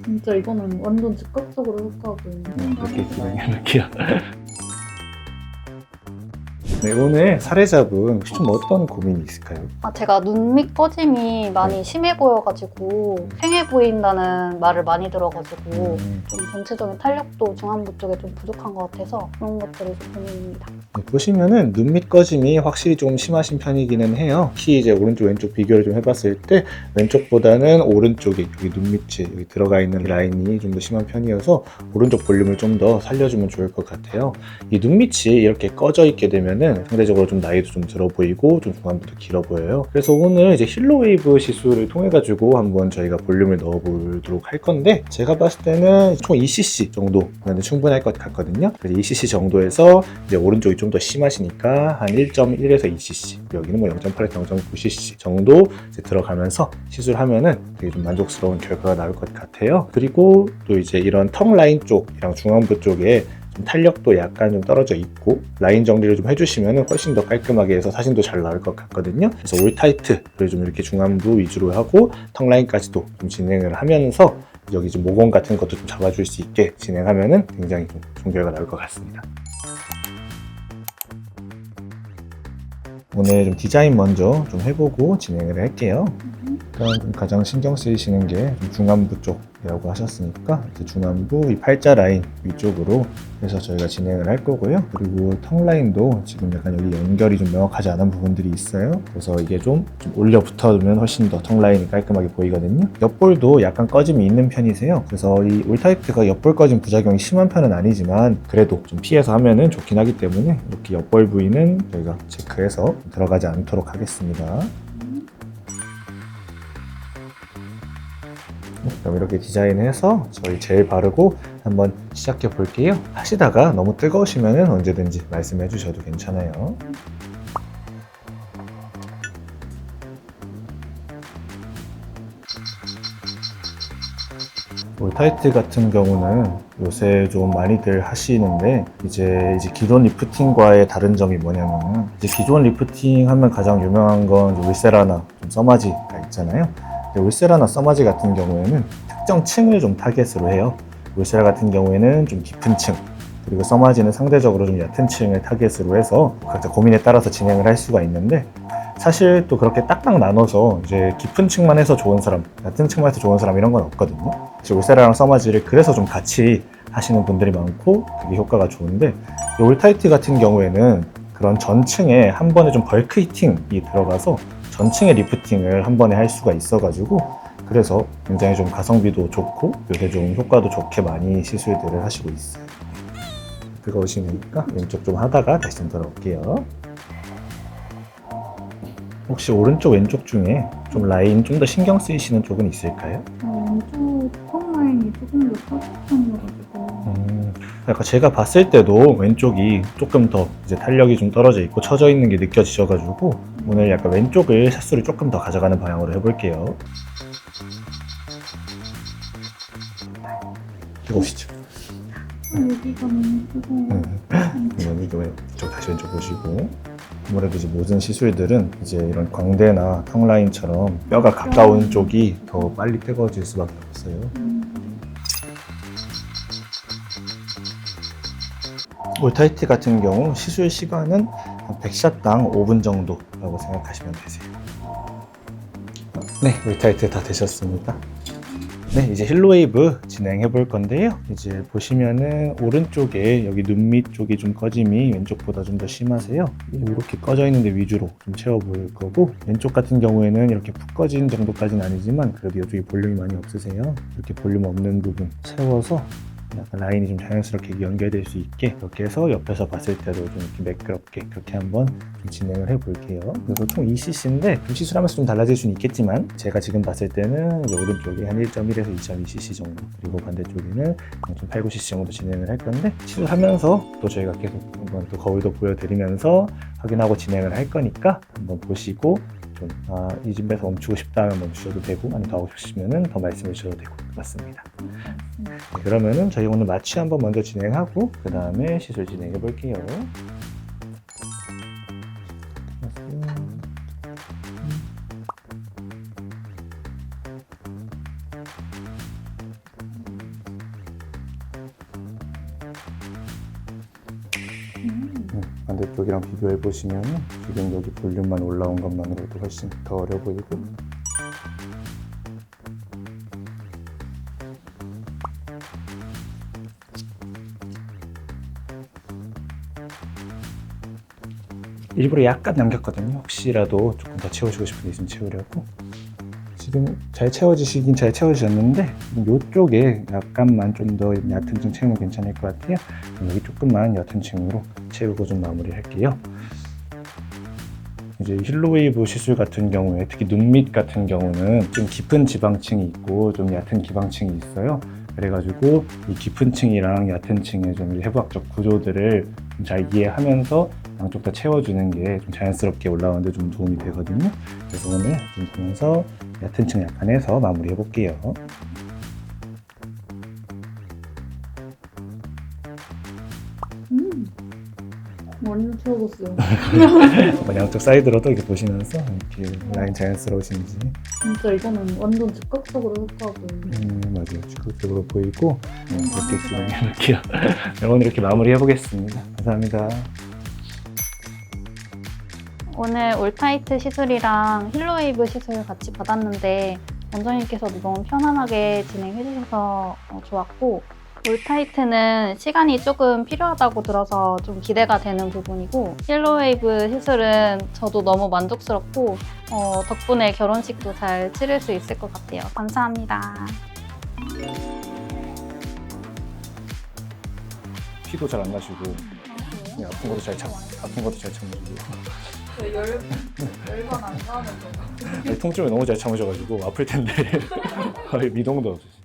진짜 이거는 완전 즉각적으로 효과가 보이네. 이렇게 진행해볼게요. 네, 오늘 사례자분 혹시 좀 어떤 고민이 있을까요? 제가 눈 밑 꺼짐이 많이 심해 보여가지고 팽해 보인다는 말을 많이 들어가지고 좀 전체적인 탄력도 중안부 쪽에 좀 부족한 것 같아서 그런 것들이 좀 고민입니다. 네, 보시면은 눈 밑 꺼짐이 확실히 좀 심하신 편이기는 해요. 특히 이제 오른쪽 왼쪽 비교를 좀 해봤을 때 왼쪽보다는 오른쪽에 여기 눈 밑에 여기 들어가 있는 라인이 좀 더 심한 편이어서 오른쪽 볼륨을 좀 더 살려주면 좋을 것 같아요. 이 눈 밑이 이렇게 꺼져 있게 되면은 상대적으로 좀 나이도 좀 들어 보이고 좀 중안부도 길어 보여요. 그래서 오늘 이제 힐로웨이브 시술을 통해 가지고 한번 저희가 볼륨을 넣어 보도록 할 건데 제가 봤을 때는 총 2cc 정도면 충분할 것 같거든요. 그래서 2cc 정도에서 이제 오른쪽이 좀 더 심하시니까 한 1.1에서 2cc, 여기는 뭐 0.8에서 0.9cc 정도 이제 들어가면서 시술하면은 되게 좀 만족스러운 결과가 나올 것 같아요. 그리고 또 이제 이런 턱 라인 쪽이랑 중안부 쪽에 좀 탄력도 약간 좀 떨어져 있고 라인 정리를 좀 해주시면 훨씬 더 깔끔하게 해서 사진도 잘 나올 것 같거든요. 그래서 올 타이트를 좀 이렇게 중안부 위주로 하고 턱 라인까지도 좀 진행을 하면서 여기 좀 모공 같은 것도 좀 잡아줄 수 있게 진행하면은 굉장히 좀 좋은 결과가 나올 것 같습니다. 오늘 좀 디자인 먼저 좀 해보고 진행을 할게요. 일단 가장 신경 쓰이시는 게 중안부 쪽이라고 하셨으니까 이제 중안부 이 팔자 라인 위쪽으로 해서 저희가 진행을 할 거고요. 그리고 턱 라인도 지금 약간 여기 연결이 좀 명확하지 않은 부분들이 있어요. 그래서 이게 좀 올려 붙어두면 훨씬 더 턱 라인이 깔끔하게 보이거든요. 옆볼도 약간 꺼짐이 있는 편이세요. 그래서 이 올타이트가 옆볼 꺼짐 부작용이 심한 편은 아니지만 그래도 좀 피해서 하면은 좋긴 하기 때문에 이렇게 옆볼 부위는 저희가 체크해서 들어가지 않도록 하겠습니다. 그럼 이렇게 디자인해서 저희 젤 바르고 한번 시작해 볼게요. 하시다가 너무 뜨거우시면 언제든지 말씀해 주셔도 괜찮아요. 올타이트 같은 경우는 요새 좀 많이들 하시는데 이제 기존 리프팅과의 다른 점이 뭐냐면 이제 기존 리프팅 하면 가장 유명한 건 울세라나 써마지가 있잖아요. 울세라나 써마지 같은 경우에는 특정 층을 좀 타겟으로 해요. 울세라 같은 경우에는 좀 깊은 층, 그리고 써마지는 상대적으로 좀 얕은 층을 타겟으로 해서 각자 고민에 따라서 진행을 할 수가 있는데 사실 또 그렇게 딱딱 나눠서 이제 깊은 층만 해서 좋은 사람, 얕은 층만 해서 좋은 사람 이런 건 없거든요. 울세라랑 써마지를 그래서 좀 같이 하시는 분들이 많고 그게 효과가 좋은데 이 올타이트 같은 경우에는 그런 전층에 한 번에 좀 벌크 히팅이 들어가서 전층의 리프팅을 한 번에 할 수가 있어가지고 그래서 굉장히 좀 가성비도 좋고 요새 좀 효과도 좋게 많이 시술들을 하시고 있어요. 뜨거우시니까 왼쪽 좀 하다가 다시 좀 돌아올게요. 혹시 오른쪽 왼쪽 중에 좀 라인 좀 더 신경 쓰이시는 쪽은 있을까요? 왼쪽 턱 라인이 조금 더 터졌던거가지고 약간 제가 봤을 때도 왼쪽이 조금 더 이제 탄력이 좀 떨어져 있고 처져 있는 게 느껴지셔가지고 오늘 약간 왼쪽을 샷수를 조금 더 가져가는 방향으로 해볼게요. 뜨거우시죠? 여기가 너무 뜨거워. 왼쪽 다시 왼쪽 보시고 아무래도 이제 모든 시술들은 이제 이런 광대나 턱 라인처럼 뼈가 가까운 쪽이 더 빨리 뜨거워질 수밖에 없어요. 올타이트 같은 경우 시술 시간은 100샷당 5분 정도라고 생각하시면 되세요. 네, 올타이트 다 되셨습니다. 네, 이제 힐로웨이브 진행해 볼 건데요. 이제 보시면은 오른쪽에 여기 눈 밑 쪽이 좀 꺼짐이 왼쪽보다 좀 더 심하세요. 이렇게 꺼져 있는데 위주로 좀 채워 볼 거고 왼쪽 같은 경우에는 이렇게 푹 꺼진 정도까지는 아니지만 그래도 이쪽에 볼륨이 많이 없으세요. 이렇게 볼륨 없는 부분 채워서 약간 라인이 좀 자연스럽게 연결될 수 있게 그렇게 해서 옆에서 봤을 때도 좀 이렇게 매끄럽게 그렇게 한번 좀 진행을 해 볼게요. 그래서 총 2cc인데 좀 시술하면서 좀 달라질 수는 있겠지만 제가 지금 봤을 때는 이제 오른쪽에 한 1.1에서 2.2cc 정도 그리고 반대쪽에는 0.89cc 정도 진행을 할 건데 시술하면서 또 저희가 계속 한번 또 거울도 보여드리면서 확인하고 진행을 할 거니까 한번 보시고 좀 이 집에서 멈추고 싶다면 멈추셔도 되고 아니면 더 하고 싶으시면 더 말씀해 주셔도 되고 맞습니다. 네, 그러면은 저희 오늘 마취 한번 먼저 진행하고 그 다음에 시술 진행해 볼게요. 반대쪽이랑 비교해 보시면 지금 여기 볼륨만 올라온 것만으로도 훨씬 더 어려 보이고 일부러 약간 남겼거든요. 혹시라도 조금 더 채우시고 싶은 데 있으면 채우려고. 지금 잘 채워지시긴 잘 채워지셨는데 이쪽에 약간만 좀 더 얕은 층 채우면 괜찮을 것 같아요. 여기 조금만 옅은 층으로 채우고 좀 마무리 할게요. 이제 힐로웨이브 시술 같은 경우에 특히 눈 밑 같은 경우는 좀 깊은 지방층이 있고 좀 얕은 기방층이 있어요. 그래가지고 이 깊은 층이랑 얕은 층의 좀 해부학적 구조들을 좀 잘 이해하면서 양쪽 다 채워주는 게 좀 자연스럽게 올라오는데 좀 도움이 되거든요. 그래서 오늘 좀 보면서 얕은 층 약간 해서 마무리해 볼게요. 완전 채워졌어요. 양쪽 사이드로도 이렇게 보시면서 이렇게 라인 자연스러우신지. 진짜 이거는 완전 즉각적으로 효과가 보이네요. 맞아요. 적극적으로 보이고 이렇게 진행해 볼게요. 오늘 이렇게 마무리 해보겠습니다. 감사합니다. 오늘 올타이트 시술이랑 힐로웨이브 시술 같이 받았는데 원장님께서 너무 편안하게 진행해 주셔서 좋았고, 올타이트는 시간이 조금 필요하다고 들어서 좀 기대가 되는 부분이고, 힐로웨이브 시술은 저도 너무 만족스럽고 덕분에 결혼식도 잘 치를 수 있을 것 같아요. 감사합니다. 피도 잘 안 나시고 그냥 아픈 것도 잘 참으시고 열반 안 나는 거. 통증을 너무 잘 참으셔가지고 아플 텐데 미동도 없으시.